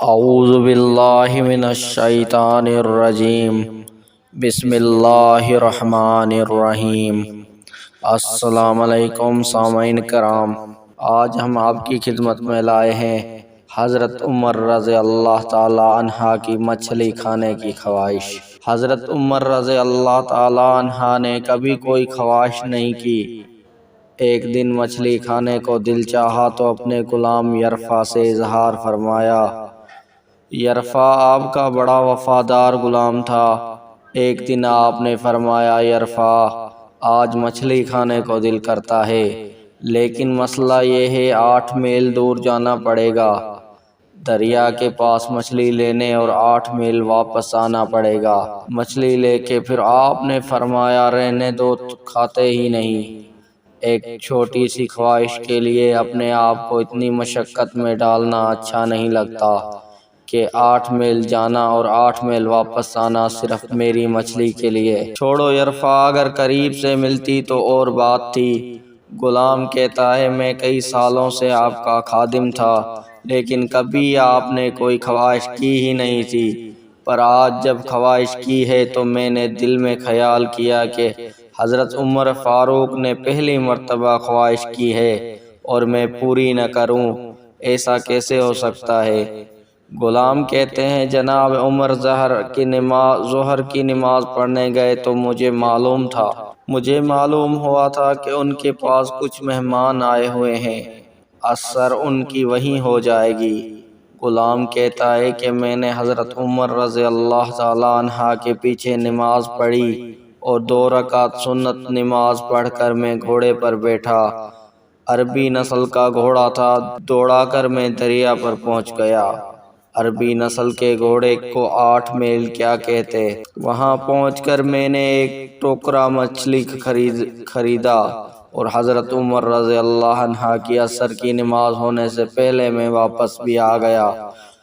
اعوذ باللہ من الشیطان الرجیم بسم اللہ الرحمن الرحیم۔ السلام علیکم سامعین کرام، آج ہم آپ کی خدمت میں لائے ہیں حضرت عمر رضی اللہ تعالی عنہ کی مچھلی کھانے کی خواہش۔ حضرت عمر رضی اللہ تعالی عنہ نے کبھی کوئی خواہش نہیں کی۔ ایک دن مچھلی کھانے کو دل چاہا تو اپنے غلام یرفع سے اظہار فرمایا۔ یرفع آپ کا بڑا وفادار غلام تھا۔ ایک دن آپ نے فرمایا، یرفع آج مچھلی کھانے کو دل کرتا ہے، لیکن مسئلہ یہ ہے 8 میل دور جانا پڑے گا، دریا کے پاس مچھلی لینے، اور 8 میل واپس آنا پڑے گا مچھلی لے کے۔ پھر آپ نے فرمایا، رہنے دو، کھاتے ہی نہیں۔ ایک چھوٹی سی خواہش کے لیے اپنے آپ کو اتنی مشقت میں ڈالنا اچھا نہیں لگتا کہ 8 میل جانا اور 8 میل واپس آنا صرف میری مچھلی کے لیے۔ چھوڑو یرفع، اگر قریب سے ملتی تو اور بات تھی۔ غلام کہتا ہے، میں کئی سالوں سے آپ کا خادم تھا، لیکن کبھی آپ نے کوئی خواہش کی ہی نہیں تھی، پر آج جب خواہش کی ہے تو میں نے دل میں خیال کیا کہ حضرت عمر فاروق نے پہلی مرتبہ خواہش کی ہے اور میں پوری نہ کروں، ایسا کیسے ہو سکتا ہے؟ غلام کہتے ہیں، جناب عمر ظہر کی نماز پڑھنے گئے تو مجھے معلوم ہوا تھا کہ ان کے پاس کچھ مہمان آئے ہوئے ہیں، عصر ان کی وہیں ہو جائے گی۔ غلام کہتا ہے کہ میں نے حضرت عمر رضی اللہ تعالی عنہ کے پیچھے نماز پڑھی اور 2 رکعت سنت نماز پڑھ کر میں گھوڑے پر بیٹھا۔ عربی نسل کا گھوڑا تھا، دوڑا کر میں دریا پر پہنچ گیا۔ عربی نسل کے گھوڑے کو 8 میل کیا کہتے۔ وہاں پہنچ کر میں نے ایک ٹوکرا مچھلی خریدا اور حضرت عمر رضی اللہ عنہ کی عصر کی نماز ہونے سے پہلے میں واپس بھی آ گیا،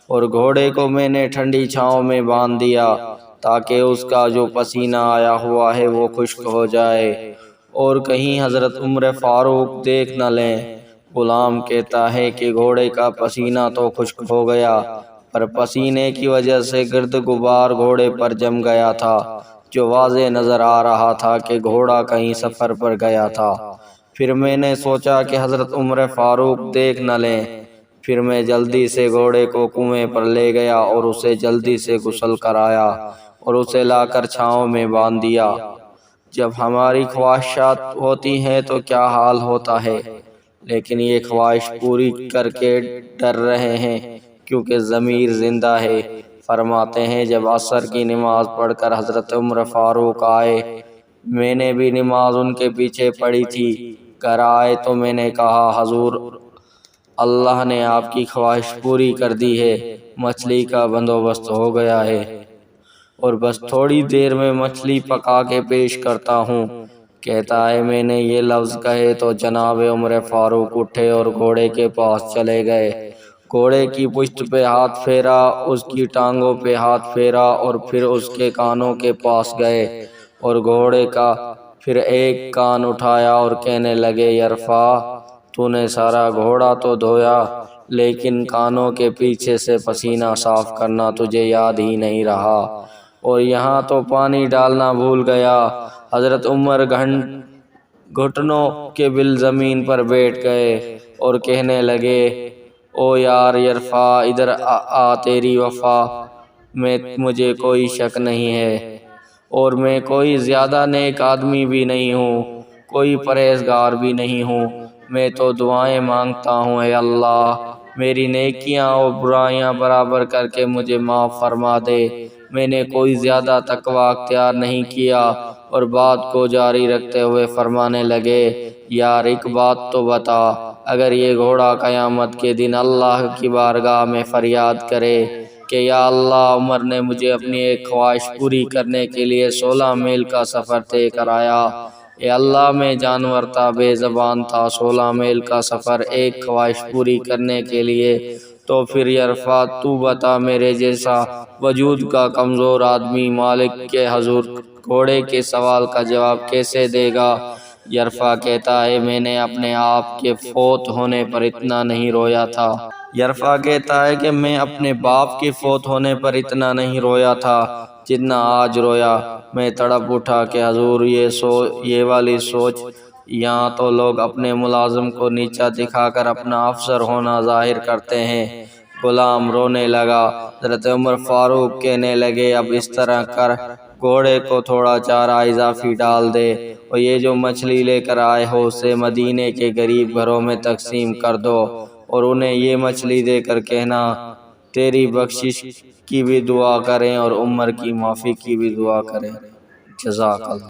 اور گھوڑے کو میں نے ٹھنڈی چھاؤں میں باندھ دیا تاکہ اس کا جو پسینہ آیا ہوا ہے وہ خشک ہو جائے اور کہیں حضرت عمر فاروق دیکھ نہ لیں۔ غلام کہتا ہے کہ گھوڑے کا پسینہ تو خشک ہو گیا، پر پسینے کی وجہ سے گرد غبار گھوڑے پر جم گیا تھا، جو واضح نظر آ رہا تھا کہ گھوڑا کہیں سفر پر گیا تھا۔ پھر میں نے سوچا کہ حضرت عمر فاروق دیکھ نہ لیں، پھر میں جلدی سے گھوڑے کو کنویں پر لے گیا اور اسے جلدی سے غسل کرایا اور اسے لا کر چھاؤں میں باندھ دیا۔ جب ہماری خواہشات ہوتی ہیں تو کیا حال ہوتا ہے، لیکن یہ خواہش پوری کر کے ڈر رہے ہیں کیونکہ ضمیر زندہ ہے۔ فرماتے ہیں، جب عصر کی نماز پڑھ کر حضرت عمر فاروق آئے، میں نے بھی نماز ان کے پیچھے پڑھی تھی۔ گھر آئے تو میں نے کہا، حضور اللہ نے آپ کی خواہش پوری کر دی ہے، مچھلی کا بندوبست ہو گیا ہے، اور بس تھوڑی دیر میں مچھلی پکا کے پیش کرتا ہوں۔ کہتا ہے، میں نے یہ لفظ کہے تو جناب عمر فاروق اٹھے اور گھوڑے کے پاس چلے گئے، گھوڑے کی پشت پہ ہاتھ پھیرا، اس کی ٹانگوں پہ ہاتھ پھیرا اور پھر اس کے کانوں کے پاس گئے اور گھوڑے کا پھر ایک کان اٹھایا اور کہنے لگے، یرفع تو نے سارا گھوڑا تو دھویا، لیکن کانوں کے پیچھے سے پسینہ صاف کرنا تجھے یاد ہی نہیں رہا، اور یہاں تو پانی ڈالنا بھول گیا۔ حضرت عمر گھٹنوں کے بل زمین پر بیٹھ گئے اور کہنے لگے، او یار یرفع، ادھر آ، تیری وفا میں مجھے کوئی شک نہیں ہے، اور میں کوئی زیادہ نیک آدمی بھی نہیں ہوں، کوئی پرہیزگار بھی نہیں ہوں، میں تو دعائیں مانگتا ہوں، اے اللہ میری نیکیاں اور برائیاں برابر کر کے مجھے معاف فرما دے۔ میں نے کوئی زیادہ تقوی اختیار نہیں کیا، اور بات کو جاری رکھتے ہوئے فرمانے لگے، یار ایک بات تو بتا، اگر یہ گھوڑا قیامت کے دن اللہ کی بارگاہ میں فریاد کرے کہ یا اللہ عمر نے مجھے اپنی ایک خواہش پوری کرنے کے لیے 16 میل کا سفر طے کرایا، اے اللہ میں جانور تھا، بے زبان تھا، 16 میل کا سفر ایک خواہش پوری کرنے کے لیے، تو پھر یرفع تو بتا، میرے جیسا وجود کا کمزور آدمی مالک کے حضور گھوڑے کے سوال کا جواب کیسے دے گا؟ یرفع کہتا ہے، میں نے اپنے آپ کے فوت ہونے پر اتنا نہیں رویا تھا، یرفع کہتا ہے کہ میں اپنے باپ کے فوت ہونے پر اتنا نہیں رویا تھا جتنا آج رویا۔ میں تڑپ اٹھا کہ حضور یہ والی سوچ، یہاں تو لوگ اپنے ملازم کو نیچا دکھا کر اپنا افسر ہونا ظاہر کرتے ہیں۔ غلام رونے لگا۔ حضرت عمر فاروق کہنے لگے اب اس طرح کر، گھوڑے کو تھوڑا چارہ اضافی ڈال دے، اور یہ جو مچھلی لے کر آئے ہو اسے مدینے کے غریب گھروں میں تقسیم کر دو، اور انہیں یہ مچھلی دے کر کہنا تیری بخشش کی بھی دعا کریں اور عمر کی معافی کی بھی دعا کریں۔ جزاک اللہ۔